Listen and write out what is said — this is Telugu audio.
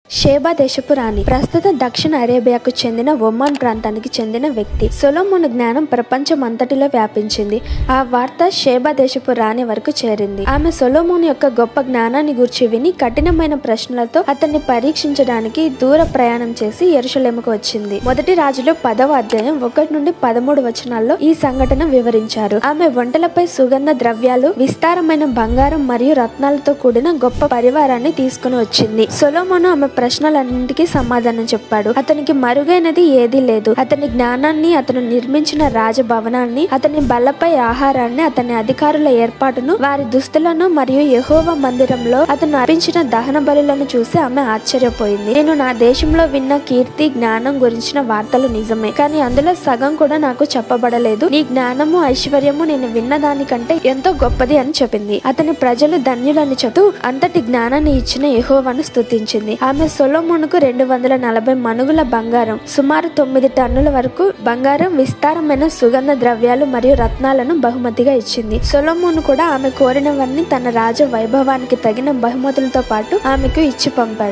షేబా దేశపు రాణి ప్రస్తుత దక్షిణ అరేబియాకు చెందిన ఒమాన్ ప్రాంతానికి చెందిన వ్యక్తి. సొలొమోను జ్ఞానం ప్రపంచం అంతటిలో వ్యాపించింది. ఆ వార్త షేబా దేశపు రాణి వరకు చేరింది. ఆమె సొలొమోను యొక్క గొప్ప జ్ఞానాన్ని గూర్చి విని కఠినమైన ప్రశ్నలతో అతన్ని పరీక్షించడానికి దూర ప్రయాణం చేసి యెరూషలేముకు వచ్చింది. మొదటి రాజులు 10వ అధ్యాయం 1 నుండి 13 వచనాల్లో ఈ సంఘటన వివరించారు. ఆమె వంటలపై సుగంధ ద్రవ్యాలు, విస్తారమైన బంగారం మరియు రత్నాలతో కూడిన గొప్ప పరివారాన్ని తీసుకుని వచ్చింది. సొలొమోను ఆమె ప్రశ్నలన్నింటికీ సమాధానం చెప్పాడు. అతనికి మరుగైనది ఏదీ లేదు. అతని జ్ఞానాన్ని, అతను నిర్మించిన రాజభవనాన్ని, అతని బల్లపై ఆహారాన్ని, అతని అధికారుల ఏర్పాటును, వారి దుస్తులను మరియు యెహోవా మందిరంలో అతను అర్పించిన దహన బలులను చూసి ఆమె ఆశ్చర్యపోయింది. నేను నా దేశంలో విన్న కీర్తి, జ్ఞానం గురించిన వార్తలు నిజమే, కానీ అందులో సగం కూడా నాకు చెప్పబడలేదు. నీ జ్ఞానము, ఐశ్వర్యము నేను విన్న దానికంటే ఎంతో గొప్పది అని చెప్పింది. అతని ప్రజలు ధన్యులని చెబుతూ అంతటి జ్ఞానాన్ని ఇచ్చిన యెహోవాను స్తుతించింది. ఆమె సొలొమోనుకు 240 మణుగుల బంగారం, సుమారు 9 టన్నుల వరకు బంగారం, విస్తారమైన సుగంధ ద్రవ్యాలు మరియు రత్నాలను బహుమతిగా ఇచ్చింది. సొలొమోను కూడా ఆమె కోరినవన్నీ తన రాజ వైభవానికి తగిన బహుమతులతో పాటు ఆమెకు ఇచ్చి పంపాడు.